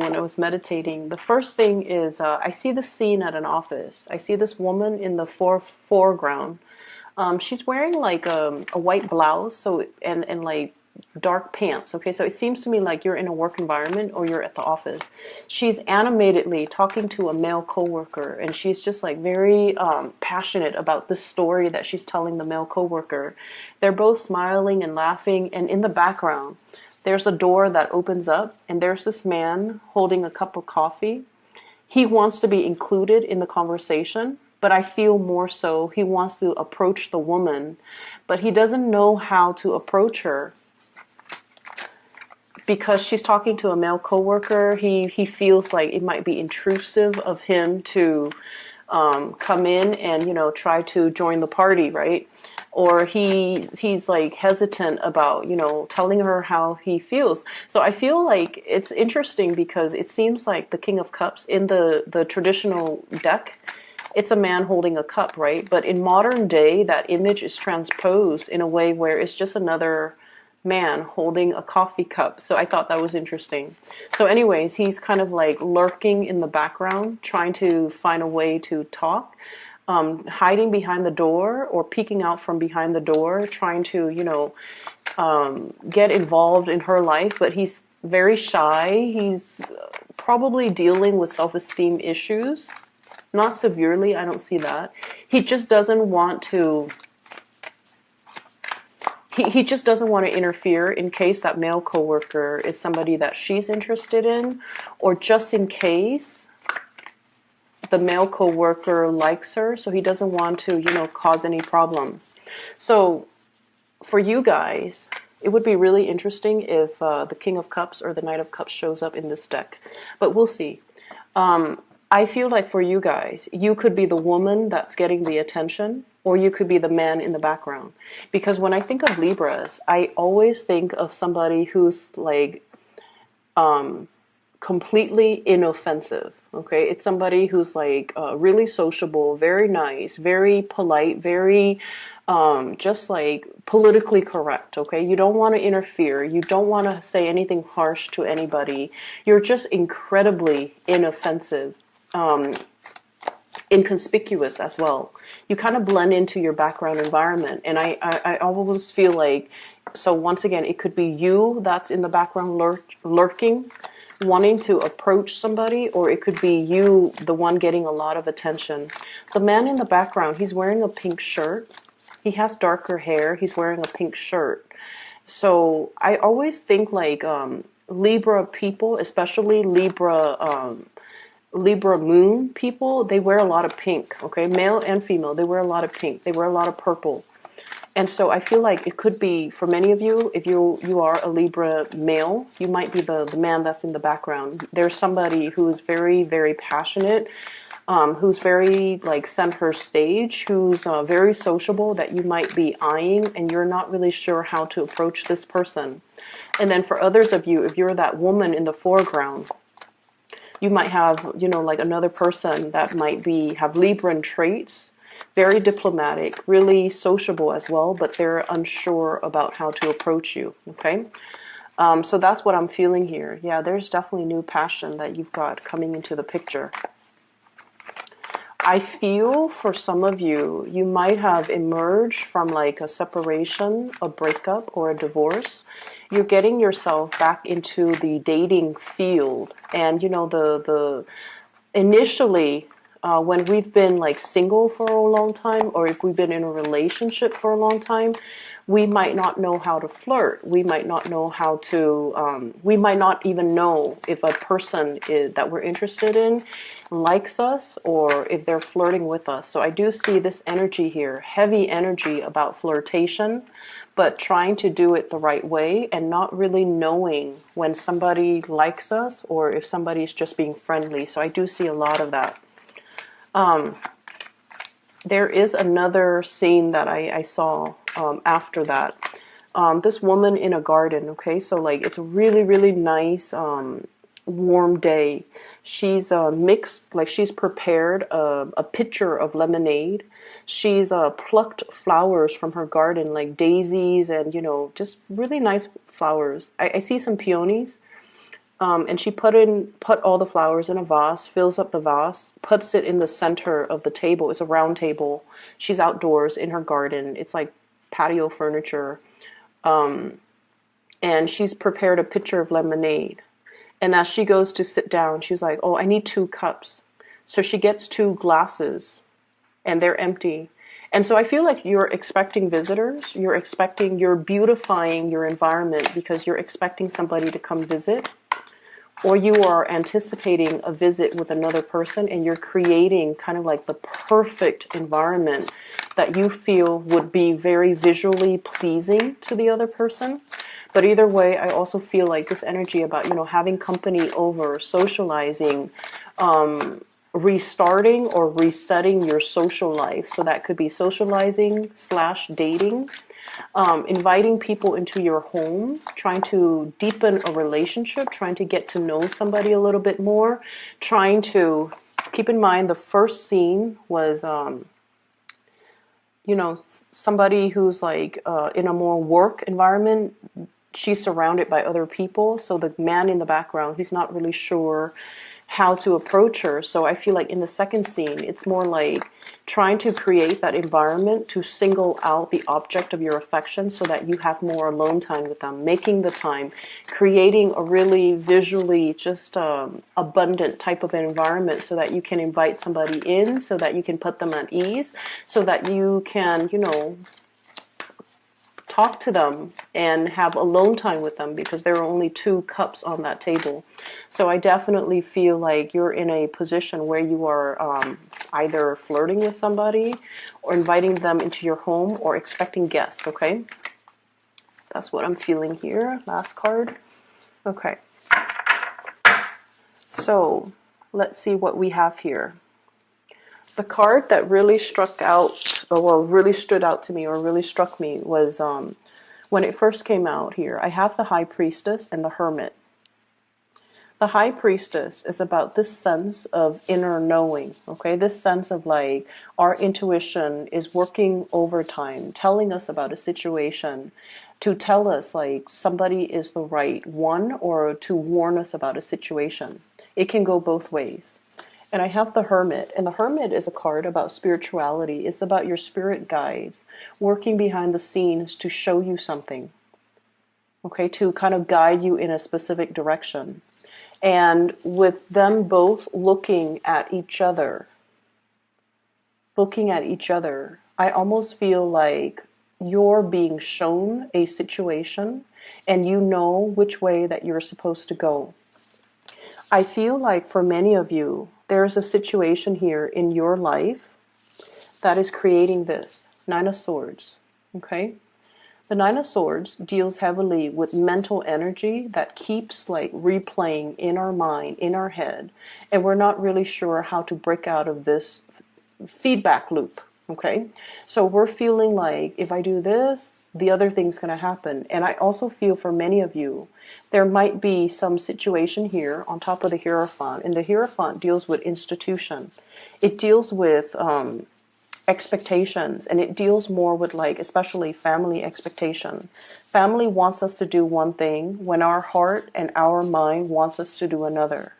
when I was meditating. The first thing is I see the scene at an office. I see this woman in the foreground. She's wearing like a white blouse, so and like dark pants. Okay, so it seems to me like you're in a work environment or you're at the office. She's animatedly talking to a male coworker, and she's just like very passionate about the story that she's telling the male coworker. They're both smiling and laughing, and in the background, there's a door that opens up, and there's this man holding a cup of coffee. He wants to be included in the conversation, but I feel more so he wants to approach the woman, but he doesn't know how to approach her because she's talking to a male coworker. He feels like it might be intrusive of him to come in and, you know, try to join the party, right? Or he's like hesitant about, you know, telling her how he feels. So I feel like it's interesting because it seems like the King of Cups in the traditional deck, it's a man holding a cup, right? But in modern day, that image is transposed in a way where it's just another man holding a coffee cup. So I thought that was interesting. So anyways, he's kind of like lurking in the background, trying to find a way to talk. Hiding behind the door or peeking out from behind the door, trying to, you know, get involved in her life, but he's very shy. He's probably dealing with self-esteem issues. Not severely, I don't see that. He just doesn't want to, he just doesn't want to interfere in case that male coworker is somebody that she's interested in, or just in case the male coworker likes her, so he doesn't want to, you know, cause any problems. So for you guys, it would be really interesting if the King of Cups or the Knight of Cups shows up in this deck, but we'll see. I feel like for you guys, you could be the woman that's getting the attention, or you could be the man in the background. Because when I think of Libras, I always think of somebody who's like completely inoffensive. Okay, it's somebody who's like really sociable, very nice, very polite, very just like politically correct. Okay, you don't want to interfere, you don't want to say anything harsh to anybody. You're just incredibly inoffensive, inconspicuous as well. You kind of blend into your background environment, and I always feel like, so once again, it could be you that's in the background lurking, wanting to approach somebody, or it could be you, the one getting a lot of attention. The man in the background, he's wearing a pink shirt. He has darker hair. He's wearing a pink shirt. So I always think like Libra people, especially Libra moon people, they wear a lot of pink. Okay, male and female, they wear a lot of pink. They wear a lot of purple. And so I feel like it could be, for many of you, if you are a Libra male, you might be the man that's in the background. There's somebody who is very, very passionate, who's very like center stage, who's very sociable, that you might be eyeing, and you're not really sure how to approach this person. And then for others of you, if you're that woman in the foreground, you might have, you know, like another person that might have Libran traits, very diplomatic, really sociable as well, but they're unsure about how to approach you, okay? So that's what I'm feeling here. Yeah, there's definitely new passion that you've got coming into the picture. I feel for some of you, you might have emerged from like a separation, a breakup, or a divorce. You're getting yourself back into the dating field. And, you know, the initially, when we've been like single for a long time, or if we've been in a relationship for a long time, we might not know how to flirt. We might not know how to, we might not even know if a person that we're interested in likes us, or if they're flirting with us. So I do see this energy here, heavy energy about flirtation, but trying to do it the right way and not really knowing when somebody likes us or if somebody's just being friendly. So I do see a lot of that. There is another scene that I saw after that. This woman in a garden, okay? So like it's a really, really nice warm day. She's mixed, like she's prepared a pitcher of lemonade. She's plucked flowers from her garden, like daisies and, you know, just really nice flowers. I see some peonies. And she put all the flowers in a vase, fills up the vase, puts it in the center of the table. It's a round table. She's outdoors in her garden. It's like patio furniture. And she's prepared a pitcher of lemonade. And as she goes to sit down, she's like, oh, I need 2 cups. So she gets 2 glasses, and they're empty. And so I feel like you're expecting visitors. You're beautifying your environment because you're expecting somebody to come visit. Or you are anticipating a visit with another person, and you're creating kind of like the perfect environment that you feel would be very visually pleasing to the other person. But either way, I also feel like this energy about, having company over, socializing, restarting or resetting your social life. So that could be socializing / dating, inviting people into your home, trying to deepen a relationship, trying to get to know somebody a little bit more, trying to keep in mind the first scene was, somebody who's like in a more work environment. She's surrounded by other people. So the man in the background, he's not really sure how to approach her. So I feel like in the second scene, it's more like trying to create that environment to single out the object of your affection so that you have more alone time with them, making the time, creating a really visually just abundant type of environment so that you can invite somebody in, so that you can put them at ease, so that you can, talk to them and have alone time with them, because there are only 2 cups on that table. So I definitely feel like you're in a position where you are either flirting with somebody or inviting them into your home or expecting guests, okay? That's what I'm feeling here. Last card. Okay. So let's see what we have here. The card that really really stood out to me or really struck me was when it first came out here. I have the High Priestess and the Hermit. The High Priestess is about this sense of inner knowing, okay? This sense of like our intuition is working overtime, telling us about a situation, to tell us like somebody is the right one or to warn us about a situation. It can go both ways. And I have the Hermit, and the Hermit is a card about spirituality. It's about your spirit guides working behind the scenes to show you something, okay, to kind of guide you in a specific direction. And with them both looking at each other, I almost feel like you're being shown a situation and you know which way that you're supposed to go. I feel like for many of you, there's a situation here in your life that is creating this. 9 of Swords, okay? The 9 of Swords deals heavily with mental energy that keeps like replaying in our mind, in our head, and we're not really sure how to break out of this feedback loop, okay? So we're feeling like if I do this, the other thing's going to happen. And I also feel for many of you, there might be some situation here on top of the Hierophant. And the Hierophant deals with institution. It deals with expectations. And it deals more with like, especially family expectation. Family wants us to do one thing when our heart and our mind wants us to do another.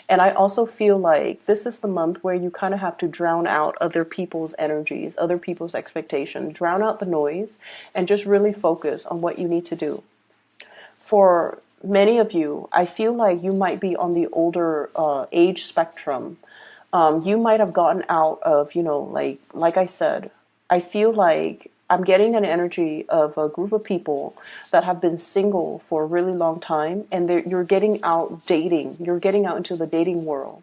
And I also feel like this is the month where you kind of have to drown out other people's energies, other people's expectations, drown out the noise, and just really focus on what you need to do. For many of you, I feel like you might be on the older age spectrum. You might have gotten out of, like I said, I feel like I'm getting an energy of a group of people that have been single for a really long time, and you're getting out dating. You're getting out into the dating world.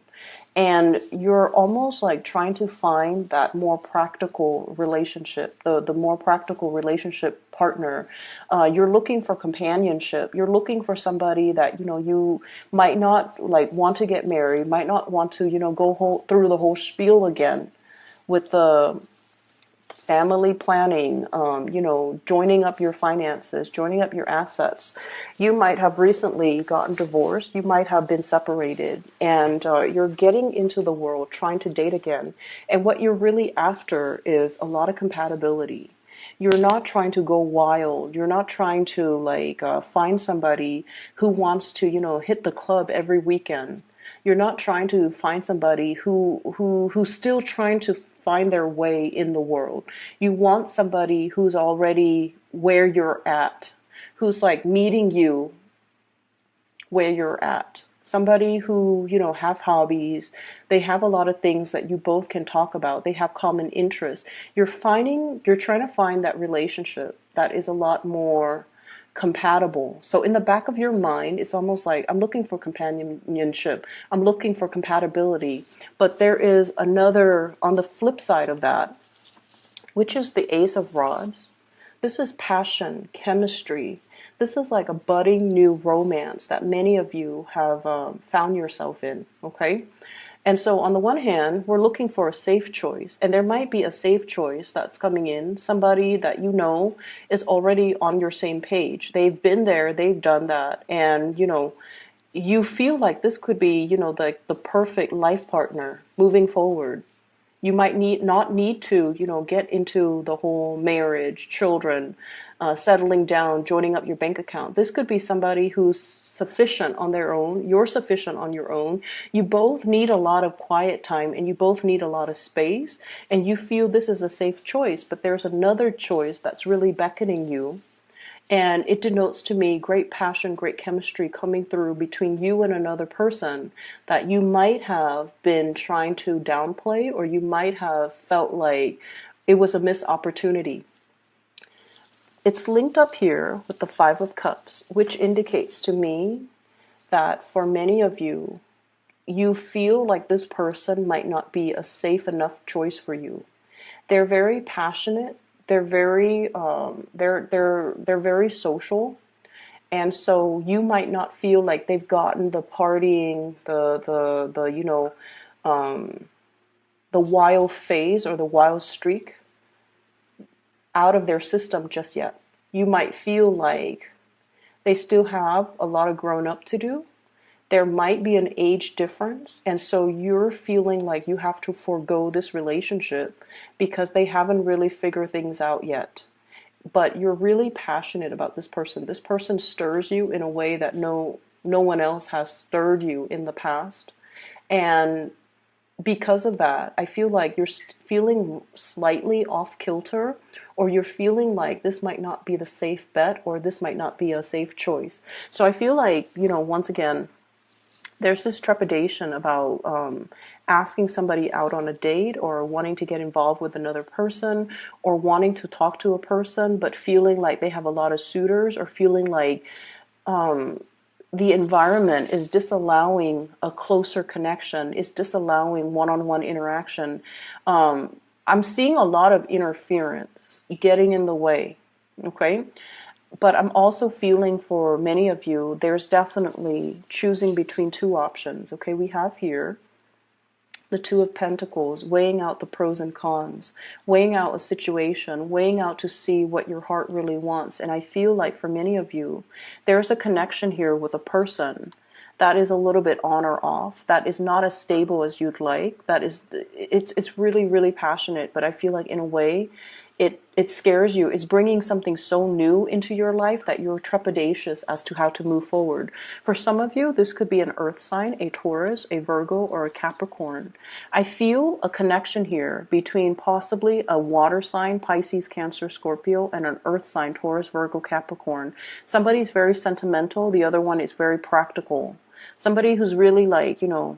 And you're almost like trying to find that more practical relationship, the more practical relationship partner. You're looking for companionship. You're looking for somebody that, you might not like want to get married, might not want to, go through the whole spiel again with the family planning, joining up your finances, joining up your assets. You might have recently gotten divorced. You might have been separated, and you're getting into the world trying to date again. And what you're really after is a lot of compatibility. You're not trying to go wild. You're not trying to like find somebody who wants to, you know, hit the club every weekend. You're not trying to find somebody who's still trying to find their way in the world. You want somebody who's already where you're at, who's like meeting you where you're at. Somebody who, you know, have hobbies. They have a lot of things that you both can talk about. They have common interests. You're trying to find that relationship that is a lot more compatible. So in the back of your mind, it's almost like I'm looking for companionship. I'm looking for compatibility. But there is another on the flip side of that, which is the Ace of Rods. This is passion, chemistry. This is like a budding new romance that many of you have found yourself in, okay? And so on the one hand, we're looking for a safe choice, and there might be a safe choice that's coming in, somebody that you know is already on your same page. They've been there, they've done that, and you know, you feel like this could be, you know, the perfect life partner moving forward. You might not need to, you know, get into the whole marriage, children, settling down, joining up your bank account. This could be somebody who's sufficient on their own. You're sufficient on your own. You both need a lot of quiet time and you both need a lot of space. And you feel this is a safe choice, but there's another choice that's really beckoning you. And it denotes to me great passion, great chemistry coming through between you and another person that you might have been trying to downplay, or you might have felt like it was a missed opportunity. It's linked up here with the Five of Cups, which indicates to me that for many of you, you feel like this person might not be a safe enough choice for you. They're very passionate. They're very they're very social, and so you might not feel like they've gotten the partying, the you know, the wild phase or the wild streak out of their system just yet. You might feel like they still have a lot of grown up to do. There might be an age difference, and so you're feeling like you have to forego this relationship because they haven't really figured things out yet. But you're really passionate about this person. This person stirs you in a way that no one else has stirred you in the past. And because of that, I feel like you're feeling slightly off kilter, or you're feeling like this might not be the safe bet, or this might not be a safe choice. So I feel like, you know, once again, there's this trepidation about asking somebody out on a date, or wanting to get involved with another person, or wanting to talk to a person but feeling like they have a lot of suitors, or feeling like the environment is disallowing a closer connection, is disallowing one-on-one interaction. I'm seeing a lot of interference getting in the way, okay? But I'm also feeling for many of you, there's definitely choosing between two options. Okay, we have here the Two of Pentacles, weighing out the pros and cons, weighing out a situation, weighing out to see what your heart really wants. And I feel like for many of you, there's a connection here with a person that is a little bit on or off, that is not as stable as you'd like, that is, it's really, really passionate, but I feel like in a way, it scares you. It's bringing something so new into your life that you're trepidatious as to how to move forward. For some of you, this could be an earth sign, a Taurus, a Virgo, or a Capricorn. I feel a connection here between possibly a water sign, Pisces, Cancer, Scorpio, and an earth sign, Taurus, Virgo, Capricorn. Somebody's very sentimental. The other one is very practical. Somebody who's really like, you know,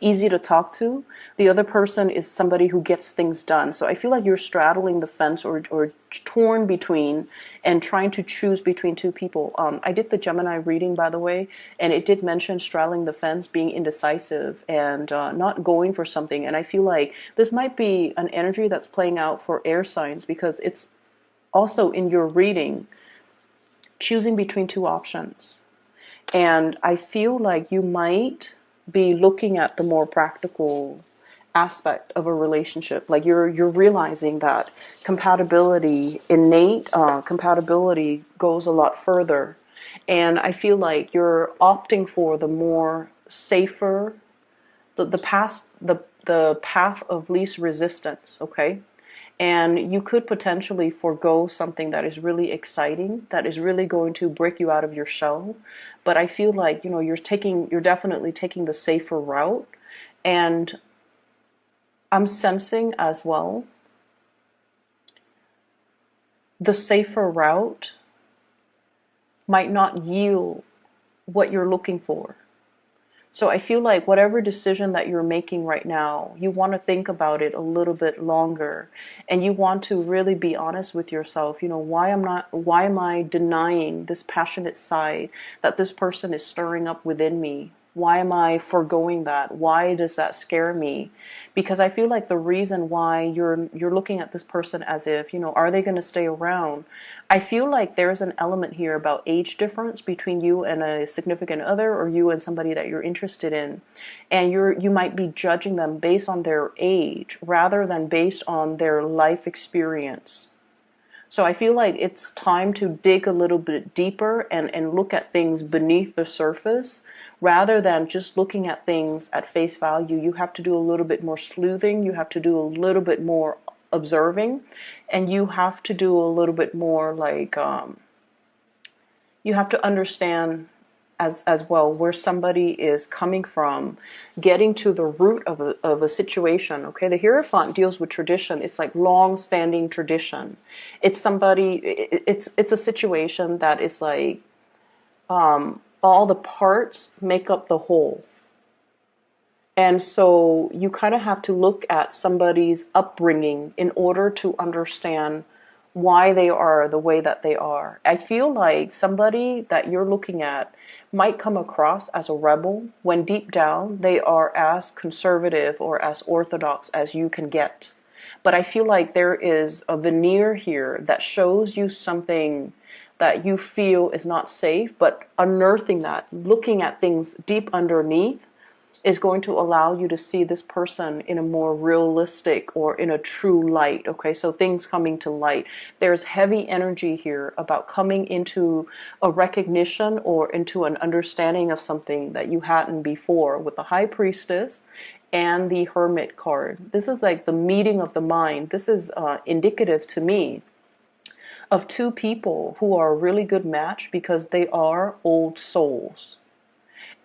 easy to talk to. The other person is somebody who gets things done. So I feel like you're straddling the fence, or torn between and trying to choose between two people. I did the Gemini reading, by the way, and it did mention straddling the fence, being indecisive, and not going for something. And I feel like this might be an energy that's playing out for air signs, because it's also in your reading, choosing between two options. And I feel like you might be looking at the more practical aspect of a relationship. Like you're realizing that compatibility, innate compatibility, goes a lot further. And I feel like you're opting for the more safer, the path of least resistance, okay? And you could potentially forego something that is really exciting, that is really going to break you out of your shell. But I feel like, you're definitely taking the safer route. And I'm sensing as well, the safer route might not yield what you're looking for. So I feel like whatever decision that you're making right now, you want to think about it a little bit longer, and you want to really be honest with yourself. Why am I denying this passionate side that this person is stirring up within me? Why am I foregoing that? Why does that scare me? Because I feel like the reason why you're looking at this person as if, are they going to stay around? I feel like there's an element here about age difference between you and a significant other, or you and somebody that you're interested in. And you might be judging them based on their age rather than based on their life experience. So I feel like it's time to dig a little bit deeper and look at things beneath the surface rather than just looking at things at face value. You have to do a little bit more sleuthing. You have to do a little bit more observing, and you have to do a little bit more you have to understand as well where somebody is coming from, getting to the root of a situation. Okay, the Hierophant deals with tradition. It's like long-standing tradition. It's it's a situation that is like all the parts make up the whole. And so you kind of have to look at somebody's upbringing in order to understand why they are the way that they are. I feel like somebody that you're looking at might come across as a rebel when deep down they are as conservative or as orthodox as you can get. But I feel like there is a veneer here that shows you something that you feel is not safe, but unearthing that, looking at things deep underneath, is going to allow you to see this person in a more realistic or in a true light. Okay, so things coming to light. There's heavy energy here about coming into a recognition or into an understanding of something that you hadn't before, with the High Priestess and the Hermit card. This is like the meeting of the mind. This is indicative to me of two people who are a really good match because they are old souls.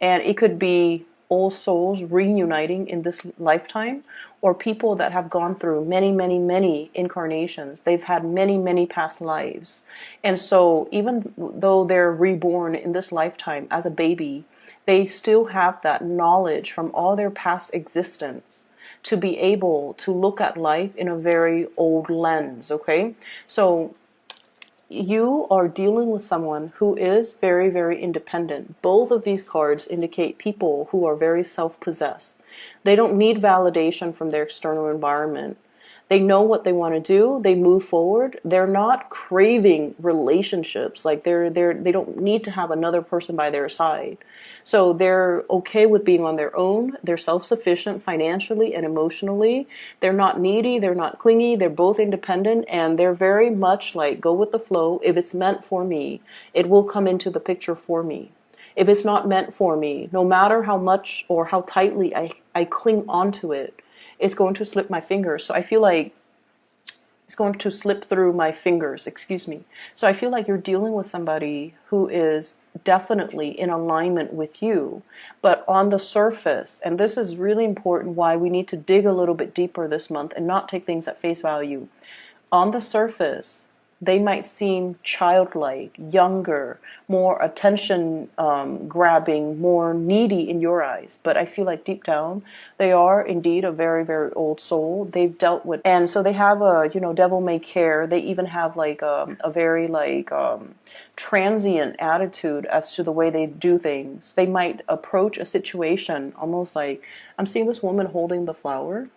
And it could be old souls reuniting in this lifetime, or people that have gone through many, many, many incarnations. They've had many, many past lives. And so even though they're reborn in this lifetime as a baby, they still have that knowledge from all their past existence to be able to look at life in a very old lens, okay? So you are dealing with someone who is very, very independent. Both of these cards indicate people who are very self-possessed. They don't need validation from their external environment. They know what they want to do. They move forward. They're not craving relationships. Like they don't need to have another person by their side. So they're okay with being on their own. They're self-sufficient financially and emotionally. They're not needy. They're not clingy. They're both independent, and they're very much like go with the flow. If it's meant for me, it will come into the picture for me. If it's not meant for me, no matter how much or how tightly I cling onto it, it's going to slip my fingers. So I feel like it's going to slip through my fingers, excuse me. So I feel like you're dealing with somebody who is definitely in alignment with you, but on the surface, and this is really important why we need to dig a little bit deeper this month and not take things at face value. On the surface, they might seem childlike, younger, more attention grabbing, more needy in your eyes. But I feel like deep down, they are indeed a very, very old soul. They've dealt with, and so they have a, devil may care. They even have like a very transient attitude as to the way they do things. They might approach a situation almost like, I'm seeing this woman holding the flower,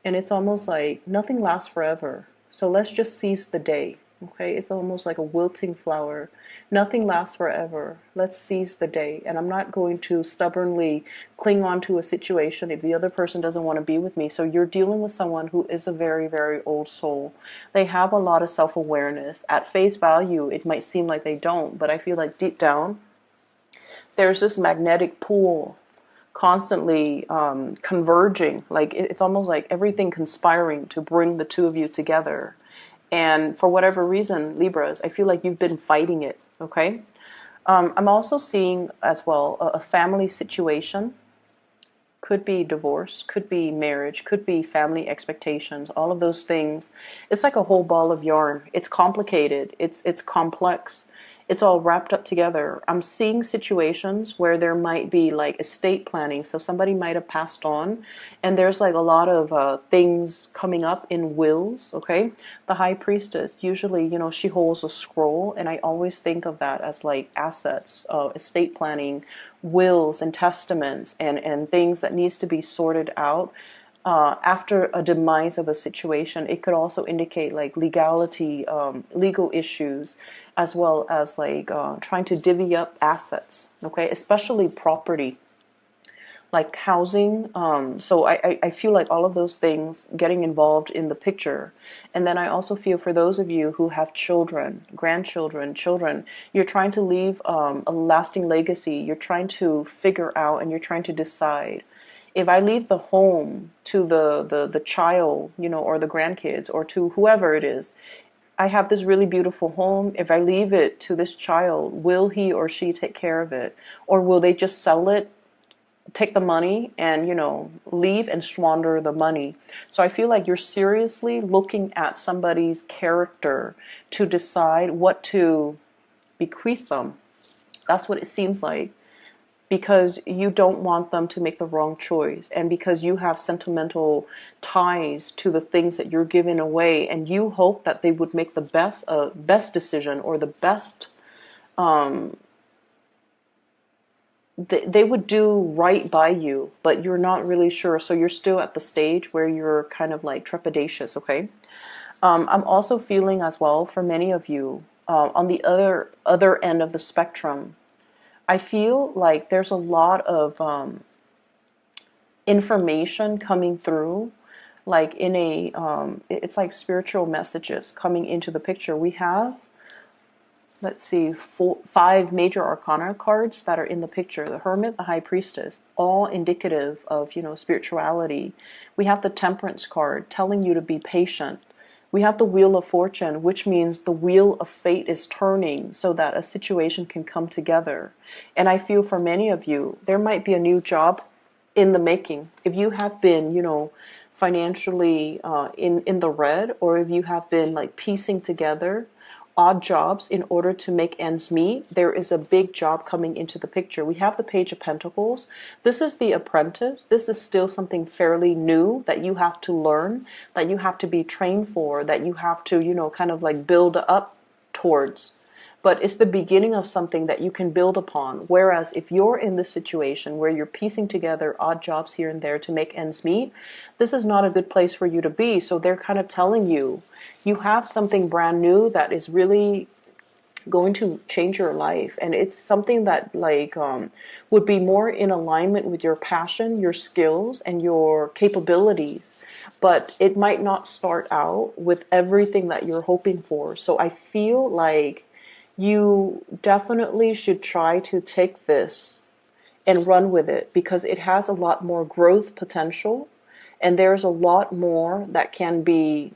and it's almost like nothing lasts forever. So let's just seize the day. Okay, it's almost like a wilting flower. Nothing lasts forever. Let's seize the day. And I'm not going to stubbornly cling on to a situation if the other person doesn't want to be with me. So you're dealing with someone who is a very, very old soul. They have a lot of self-awareness. At face value, it might seem like they don't, but I feel like deep down, there's this magnetic pull constantly converging. Like it's almost like everything conspiring to bring the two of you together. And for whatever reason, Libras, I feel like you've been fighting it, okay? I'm also seeing as well a family situation. Could be divorce, could be marriage, could be family expectations, all of those things. It's like a whole ball of yarn. It's complicated, it's complex, it's all wrapped up together. I'm seeing situations where there might be like estate planning. So somebody might have passed on, and there's like a lot of things coming up in wills, okay? The high priestess, usually, you know, she holds a scroll, and I always think of that as like assets, estate planning, wills and testaments, and things that needs to be sorted out after a demise of a situation. It could also indicate like legality, legal issues, as well as like trying to divvy up assets, okay, especially property, like housing. So I feel like all of those things getting involved in the picture. And then I also feel for those of you who have children, grandchildren, children, you're trying to leave a lasting legacy. You're trying to figure out, and you're trying to decide, if I leave the home to the child, you know, or the grandkids, or to whoever it is, I have this really beautiful home. If I leave it to this child, will he or she take care of it? Or will they just sell it, take the money, and, you know, leave and squander the money? So I feel like you're seriously looking at somebody's character to decide what to bequeath them. That's what it seems like, because you don't want them to make the wrong choice, and because you have sentimental ties to the things that you're giving away, and you hope that they would make the best decision, or the best they would do right by you, but you're not really sure. So you're still at the stage where you're kind of like trepidatious, okay? I'm also feeling as well for many of you on the other end of the spectrum. I feel like there's a lot of information coming through, like in a, it's like spiritual messages coming into the picture. We have, let's see, five major arcana cards that are in the picture. The Hermit, the High Priestess, all indicative of, you know, spirituality. We have the Temperance card telling you to be patient. We have the Wheel of Fortune, which means the wheel of fate is turning so that a situation can come together. And I feel for many of you, there might be a new job in the making. If you have been, you know, financially in the red, or if you have been like piecing together odd jobs in order to make ends meet, there is a big job coming into the picture. We have the Page of Pentacles. This is the apprentice. This is still something fairly new that you have to learn, that you have to be trained for, that you have to, you know, kind of like build up towards. But it's the beginning of something that you can build upon. Whereas if you're in this situation where you're piecing together odd jobs here and there to make ends meet, this is not a good place for you to be. So they're kind of telling you, you have something brand new that is really going to change your life. And it's something that like would be more in alignment with your passion, your skills, and your capabilities. But it might not start out with everything that you're hoping for. So I feel like you definitely should try to take this and run with it, because it has a lot more growth potential, and there's a lot more that can be,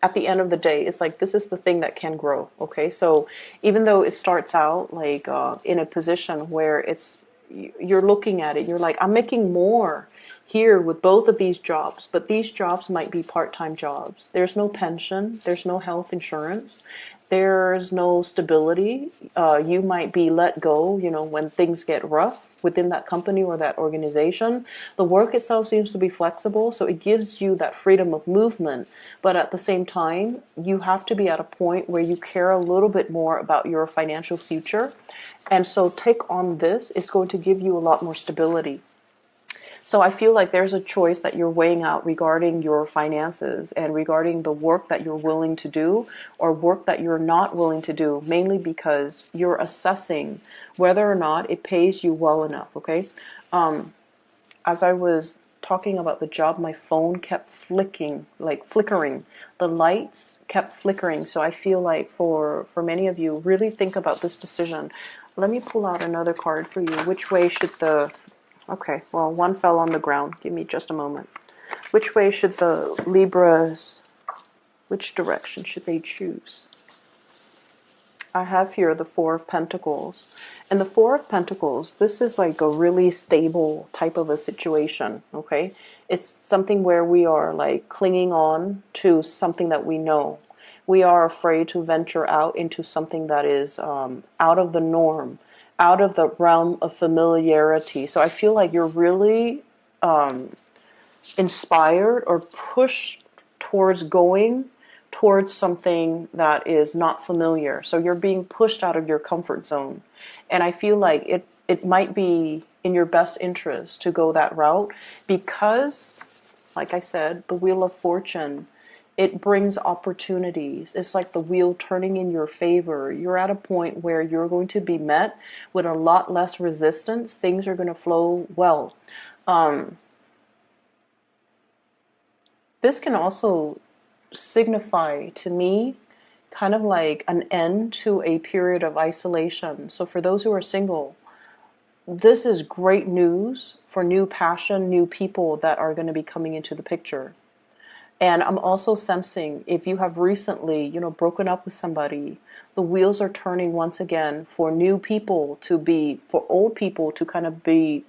at the end of the day, it's like this is the thing that can grow, okay? So even though it starts out like in a position where it's, you're looking at it, you're like, I'm making more here with both of these jobs, but these jobs might be part-time jobs. There's no pension, there's no health insurance, there's no stability. You might be let go, you know, when things get rough within that company or that organization. The work itself seems to be flexible, so it gives you that freedom of movement. But at the same time, you have to be at a point where you care a little bit more about your financial future. And so take on this. It's going to give you a lot more stability. So I feel like there's a choice that you're weighing out regarding your finances and regarding the work that you're willing to do or work that you're not willing to do, mainly because you're assessing whether or not it pays you well enough, okay? As I was talking about the job, my phone kept flickering. The lights kept flickering. So I feel like for many of you, really think about this decision. Let me pull out another card for you. Which way should the Okay, well, one fell on the ground. Give me just a moment. Which way should the Libras, which direction should they choose? I have here the Four of Pentacles. And the Four of Pentacles, this is like a really stable type of a situation, okay? It's something where we are like clinging on to something that we know. We are afraid to venture out into something that is out of the norm, out of the realm of familiarity. So I feel like you're really inspired or pushed towards going towards something that is not familiar. So you're being pushed out of your comfort zone. And I feel like it might be in your best interest to go that route because, like I said, the Wheel of Fortune, it brings opportunities. It's like the wheel turning in your favor. You're at a point where you're going to be met with a lot less resistance. Things are going to flow well. This can also signify to me kind of like an end to a period of isolation. So for those who are single, this is great news for new passion, new people that are going to be coming into the picture. And I'm also sensing if you have recently, broken up with somebody, the wheels are turning once again for new people to be, for old people to kind of be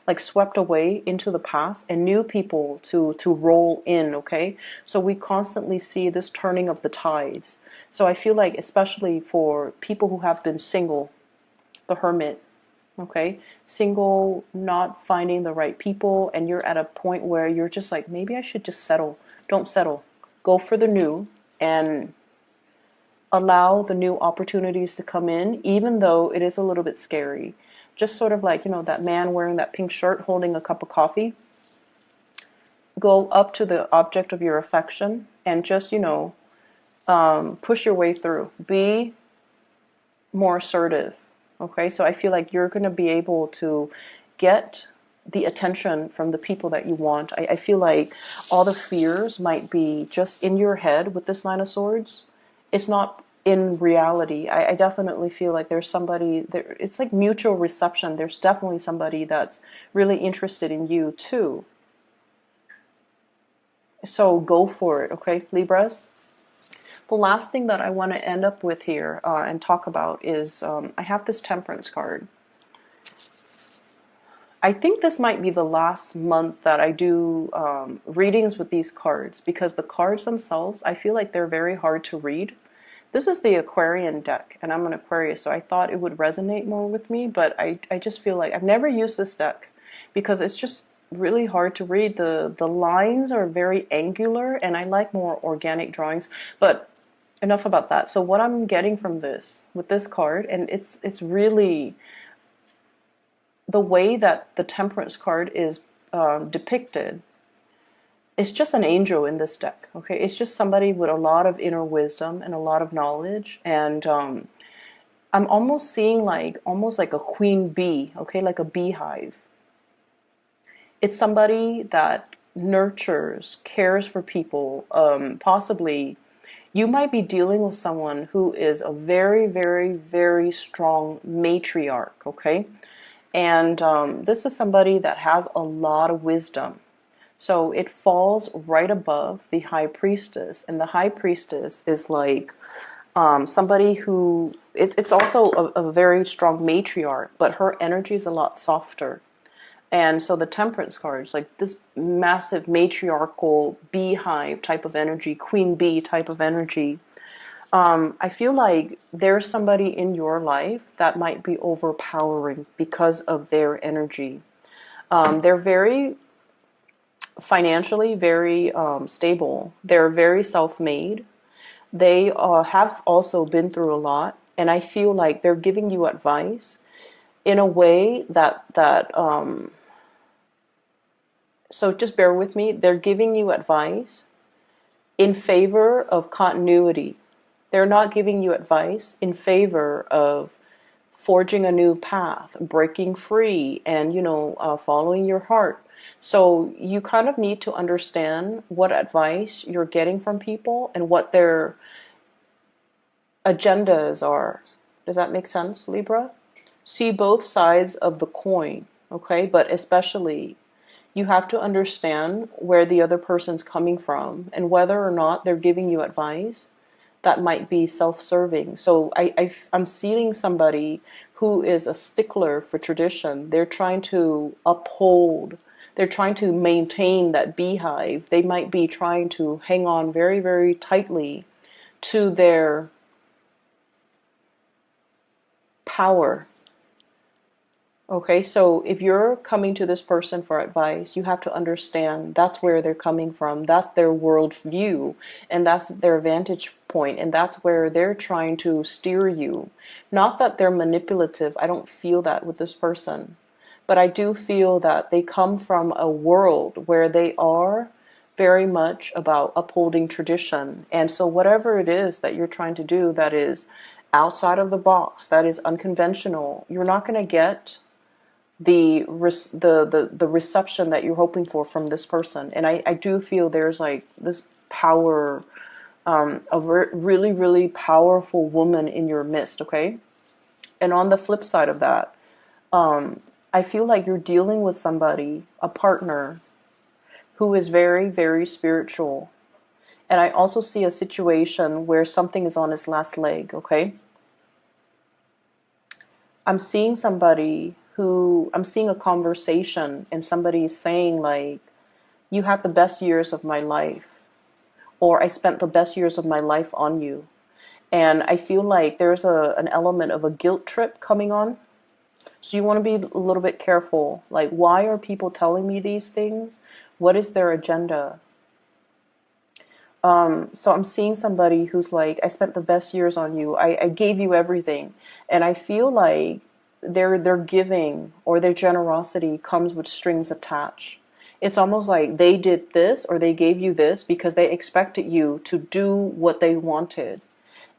like swept away into the past and new people to roll in, okay? So we constantly see this turning of the tides. So I feel like especially for people who have been single, the Hermit, okay, single, not finding the right people, and you're at a point where you're just like, maybe I should just settle. Don't settle. Go for the new and allow the new opportunities to come in, even though it is a little bit scary. Just sort of like, that man wearing that pink shirt holding a cup of coffee. Go up to the object of your affection and just, push your way through. Be more assertive. Okay, so I feel like you're going to be able to get the attention from the people that you want. I feel like all the fears might be just in your head with this Nine of Swords. It's not in reality. I definitely feel like there's somebody there. It's like mutual reception. There's definitely somebody that's really interested in you too. So go for it, okay, Libras? The last thing that I want to end up with here and talk about is I have this Temperance card. I think this might be the last month that I do readings with these cards because the cards themselves, I feel like they're very hard to read. This is the Aquarian deck, and I'm an Aquarius, so I thought it would resonate more with me, but I just feel like I've never used this deck because it's just really hard to read. The lines are very angular, and I like more organic drawings, but enough about that. So what I'm getting from this, with this card, and it's really the way that the Temperance card is depicted. It's just an angel in this deck, okay? It's just somebody with a lot of inner wisdom and a lot of knowledge, and I'm almost seeing almost like a queen bee, okay, like a beehive. It's somebody that nurtures, cares for people, possibly. You might be dealing with someone who is a very, very, very strong matriarch, okay? And this is somebody that has a lot of wisdom. So it falls right above the High Priestess. And the High Priestess is like somebody who, it's also a very strong matriarch, but her energy is a lot softer. And so the Temperance card is like this massive matriarchal beehive type of energy, queen bee type of energy. I feel like there's somebody in your life that might be overpowering because of their energy. They're very financially very stable. They're very self-made. They have also been through a lot, and I feel like they're giving you advice in a way that so just bear with me. They're giving you advice in favor of continuity. They're not giving you advice in favor of forging a new path, breaking free, and following your heart. So you kind of need to understand what advice you're getting from people and what their agendas are. Does that make sense, Libra? See both sides of the coin. okay? But especially, you have to understand where the other person's coming from and whether or not they're giving you advice that might be self-serving. So I'm seeing somebody who is a stickler for tradition. They're trying to uphold, they're trying to maintain that beehive. They might be trying to hang on very, very tightly to their power. Okay, so if you're coming to this person for advice, you have to understand that's where they're coming from. That's their world view, and that's their vantage point, and that's where they're trying to steer you. Not that they're manipulative. I don't feel that with this person. But I do feel that they come from a world where they are very much about upholding tradition. And so whatever it is that you're trying to do that is outside of the box, that is unconventional, you're not going to get the reception that you're hoping for from this person. And I do feel there's like this power, really, really powerful woman in your midst, okay? And on the flip side of that, I feel like you're dealing with somebody, a partner, who is very, very spiritual. And I also see a situation where something is on its last leg, okay? I'm seeing I'm seeing a conversation and somebody is saying like, you had the best years of my life, or I spent the best years of my life on you. And I feel like there's an element of a guilt trip coming on. So you want to be a little bit careful. Like, why are people telling me these things? What is their agenda? So I'm seeing somebody who's like, I spent the best years on you. I gave you everything. And I feel like their giving or their generosity comes with strings attached. It's almost like they did this or they gave you this because they expected you to do what they wanted.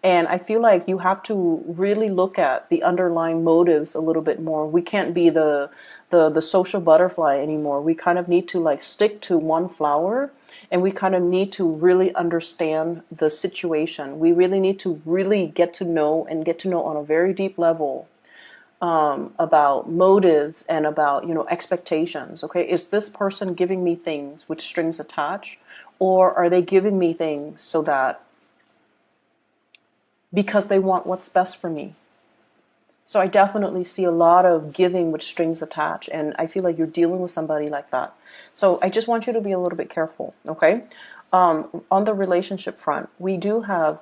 And I feel like you have to really look at the underlying motives a little bit more. We can't be the social butterfly anymore. We kind of need to like stick to one flower, and we kind of need to really understand the situation. We really need to really get to know on a very deep level about motives and about, expectations. Okay, is this person giving me things with strings attached, or are they giving me things so that because they want what's best for me? So I definitely see a lot of giving with strings attached, and I feel like you're dealing with somebody like that. So I just want you to be a little bit careful, okay? On the relationship front, we do have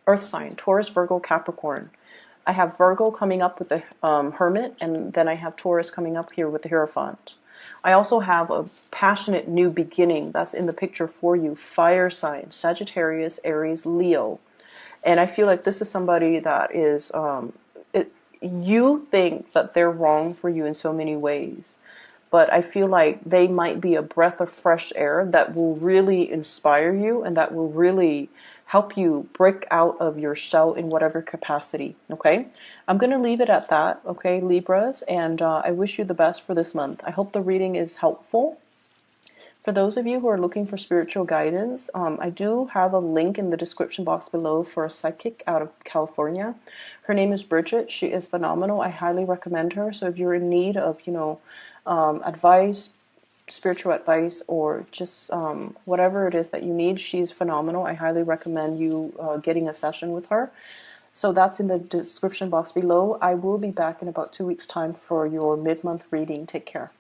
Earth sign, Taurus, Virgo, Capricorn. I have Virgo coming up with the Hermit, and then I have Taurus coming up here with the Hierophant. I also have a passionate new beginning that's in the picture for you, fire sign, Sagittarius, Aries, Leo. And I feel like this is somebody that is, you think that they're wrong for you in so many ways. But I feel like they might be a breath of fresh air that will really inspire you and that will really help you break out of your shell in whatever capacity, okay? I'm going to leave it at that, okay, Libras? And I wish you the best for this month. I hope the reading is helpful. For those of you who are looking for spiritual guidance, I do have a link in the description box below for a psychic out of California. Her name is Bridget. She is phenomenal. I highly recommend her. So if you're in need of, advice, spiritual advice, or just whatever it is that you need, she's phenomenal. I highly recommend you getting a session with her. So that's in the description box below. I will be back in about 2 weeks' time for your mid-month reading. Take care.